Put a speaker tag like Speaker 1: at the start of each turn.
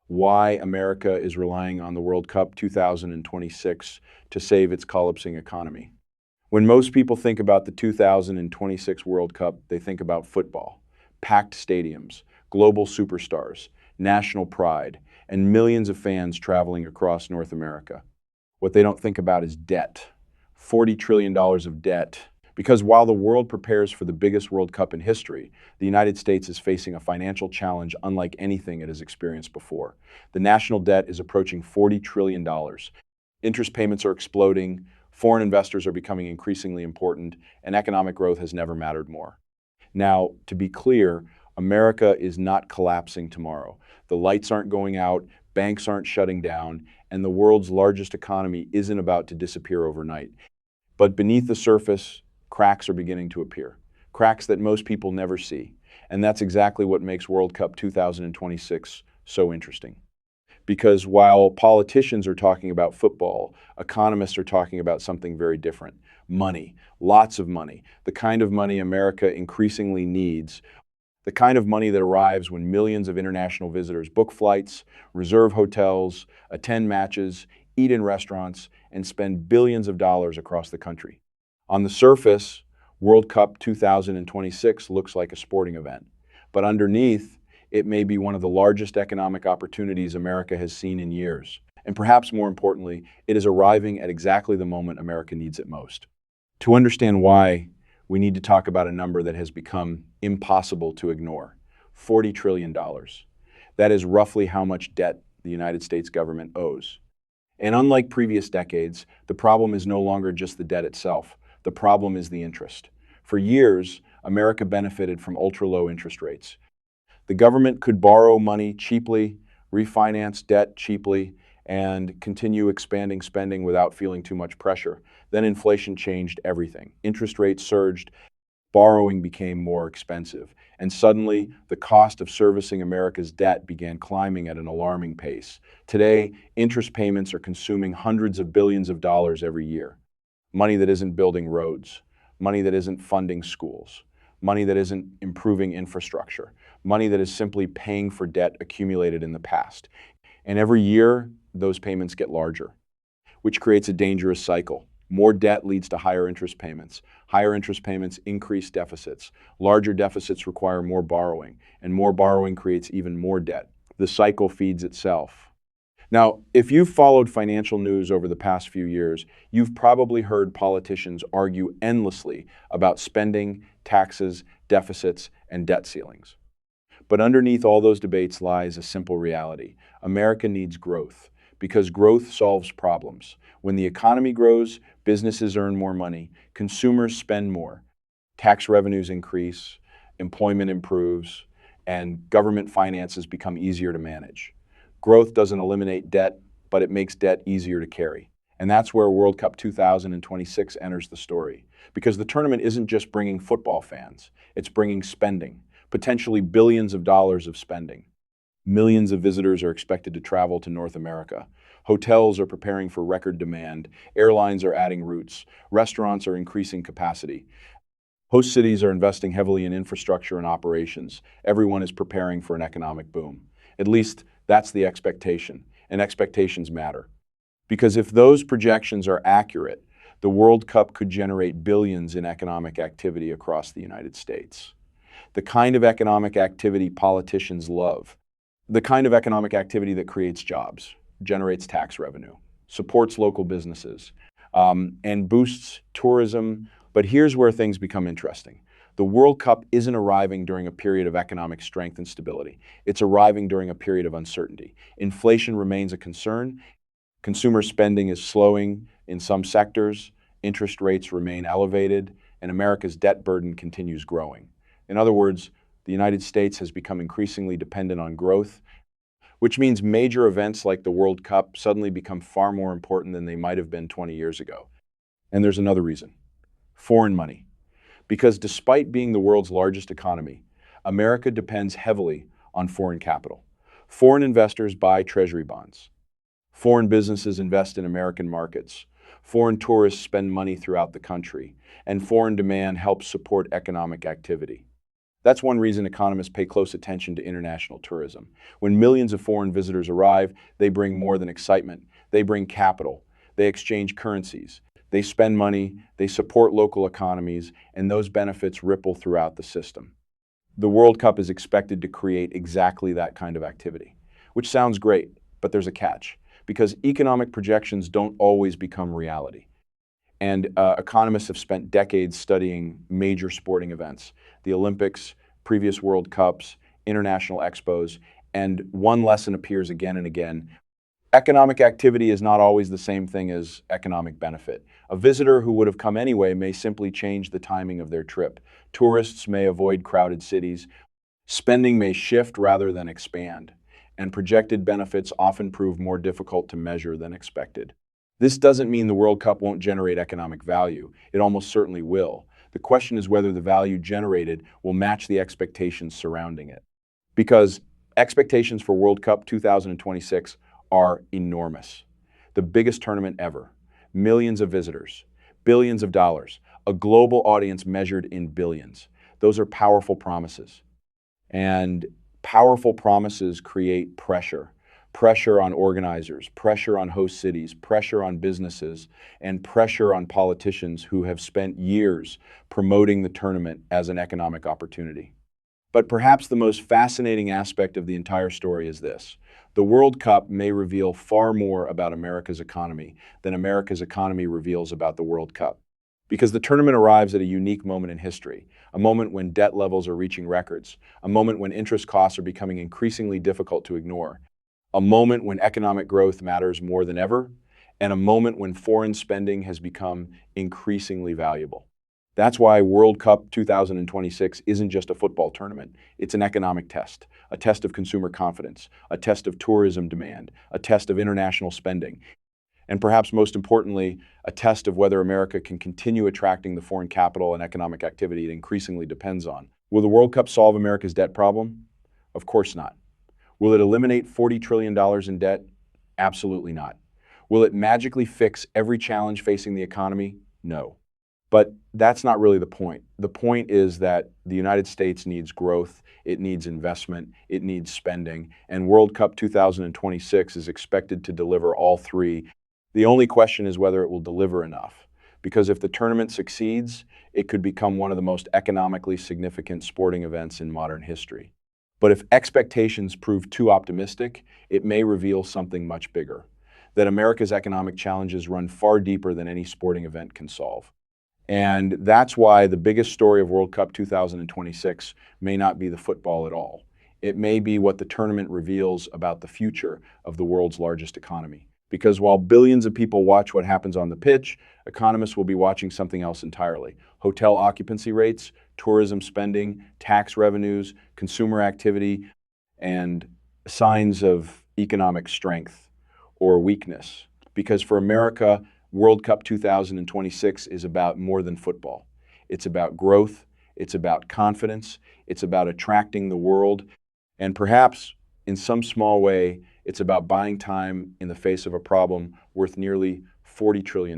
Speaker 1: why America is relying on the World Cup 2026 to save its collapsing economy. When most people think about the 2026 World Cup, they think about football, packed stadiums, global superstars, national pride, and millions of fans traveling across North America. What they don't think about is debt. $40 trillion of debt. Because while the world prepares for the biggest World Cup in history, the United States is facing a financial challenge unlike anything it has experienced before. The national debt is approaching $40 trillion. Interest payments are exploding, foreign investors are becoming increasingly important, and economic growth has never mattered more. Now, to be clear, America is not collapsing tomorrow. The lights aren't going out, banks aren't shutting down, and the world's largest economy isn't about to disappear overnight. But beneath the surface, cracks are beginning to appear. Cracks that most people never see. And that's exactly what makes World Cup 2026 so interesting. Because while politicians are talking about football, economists are talking about something very different. Money, lots of money, the kind of money America increasingly needs, the kind of money that arrives when millions of international visitors book flights, reserve hotels, attend matches, eat in restaurants, and spend billions of dollars across the country. On the surface, World Cup 2026 looks like a sporting event, but underneath, it may be one of the largest economic opportunities America has seen in years. And perhaps more importantly, it is arriving at exactly the moment America needs it most. To understand why, we need to talk about a number that has become impossible to ignore: $40 trillion. That is roughly how much debt the United States government owes. And unlike previous decades, the problem is no longer just the debt itself. The problem is the interest. For years, America benefited from ultra-low interest rates. The government could borrow money cheaply, refinance debt cheaply, and continue expanding spending without feeling too much pressure. Then inflation changed everything. Interest rates surged, borrowing became more expensive, and suddenly the cost of servicing America's debt began climbing at an alarming pace. Today, interest payments are consuming hundreds of billions of dollars every year. Money that isn't building roads, money that isn't funding schools, money that isn't improving infrastructure, money that is simply paying for debt accumulated in the past. And every year, those payments get larger, which creates a dangerous cycle. More debt leads to higher interest payments. Higher interest payments increase deficits. Larger deficits require more borrowing, and more borrowing creates even more debt. The cycle feeds itself. Now, if you've followed financial news over the past few years, you've probably heard politicians argue endlessly about spending, taxes, deficits, and debt ceilings. But underneath all those debates lies a simple reality. America needs growth, because growth solves problems. When the economy grows, businesses earn more money, consumers spend more, tax revenues increase, employment improves, and government finances become easier to manage. Growth doesn't eliminate debt, but it makes debt easier to carry. And that's where World Cup 2026 enters the story. Because the tournament isn't just bringing football fans, it's bringing spending, potentially billions of dollars of spending. Millions of visitors are expected to travel to North America. Hotels are preparing for record demand. Airlines are adding routes. Restaurants are increasing capacity. Host cities are investing heavily in infrastructure and operations. Everyone is preparing for an economic boom. At least that's the expectation, and expectations matter. Because if those projections are accurate, the World Cup could generate billions in economic activity across the United States. The kind of economic activity politicians love. The kind of economic activity that creates jobs, generates tax revenue, supports local businesses, and boosts tourism. But here's where things become interesting. The World Cup isn't arriving during a period of economic strength and stability. It's arriving during a period of uncertainty. Inflation remains a concern. Consumer spending is slowing in some sectors. Interest rates remain elevated, and America's debt burden continues growing. In other words, the United States has become increasingly dependent on growth, which means major events like the World Cup suddenly become far more important than they might have been 20 years ago. And there's another reason: foreign money. Because despite being the world's largest economy, America depends heavily on foreign capital. Foreign investors buy treasury bonds. Foreign businesses invest in American markets. Foreign tourists spend money throughout the country, and foreign demand helps support economic activity. That's one reason economists pay close attention to international tourism. When millions of foreign visitors arrive, they bring more than excitement. They bring capital. They exchange currencies. They spend money, they support local economies, and those benefits ripple throughout the system. The World Cup is expected to create exactly that kind of activity, which sounds great, but there's a catch, because economic projections don't always become reality. And economists have spent decades studying major sporting events, the Olympics, previous World Cups, international expos, and one lesson appears again and again. Economic activity is not always the same thing as economic benefit. A visitor who would have come anyway may simply change the timing of their trip. Tourists may avoid crowded cities. Spending may shift rather than expand. And projected benefits often prove more difficult to measure than expected. This doesn't mean the World Cup won't generate economic value. It almost certainly will. The question is whether the value generated will match the expectations surrounding it. Because expectations for World Cup 2026 are enormous. The biggest tournament ever, millions of visitors, billions of dollars, a global audience measured in billions. Those are powerful promises. And powerful promises create pressure. Pressure on organizers, pressure on host cities, pressure on businesses, and pressure on politicians who have spent years promoting the tournament as an economic opportunity. But perhaps the most fascinating aspect of the entire story is this. The World Cup may reveal far more about America's economy than America's economy reveals about the World Cup. Because the tournament arrives at a unique moment in history, a moment when debt levels are reaching records, a moment when interest costs are becoming increasingly difficult to ignore, a moment when economic growth matters more than ever, and a moment when foreign spending has become increasingly valuable. That's why World Cup 2026 isn't just a football tournament. It's an economic test, a test of consumer confidence, a test of tourism demand, a test of international spending, and perhaps most importantly, a test of whether America can continue attracting the foreign capital and economic activity it increasingly depends on. Will the World Cup solve America's debt problem? Of course not. Will it eliminate $40 trillion in debt? Absolutely not. Will it magically fix every challenge facing the economy? No. But that's not really the point. The point is that the United States needs growth, it needs investment, it needs spending, and World Cup 2026 is expected to deliver all three. The only question is whether it will deliver enough. Because if the tournament succeeds, it could become one of the most economically significant sporting events in modern history. But if expectations prove too optimistic, it may reveal something much bigger, that America's economic challenges run far deeper than any sporting event can solve. And that's why the biggest story of World Cup 2026 may not be the football at all. It may be what the tournament reveals about the future of the world's largest economy. Because while billions of people watch what happens on the pitch, economists will be watching something else entirely. Hotel occupancy rates, tourism spending, tax revenues, consumer activity, and signs of economic strength or weakness. Because for America, World Cup 2026 is about more than football. It's about growth, it's about confidence, it's about attracting the world, and perhaps in some small way, it's about buying time in the face of a problem worth nearly $40 trillion.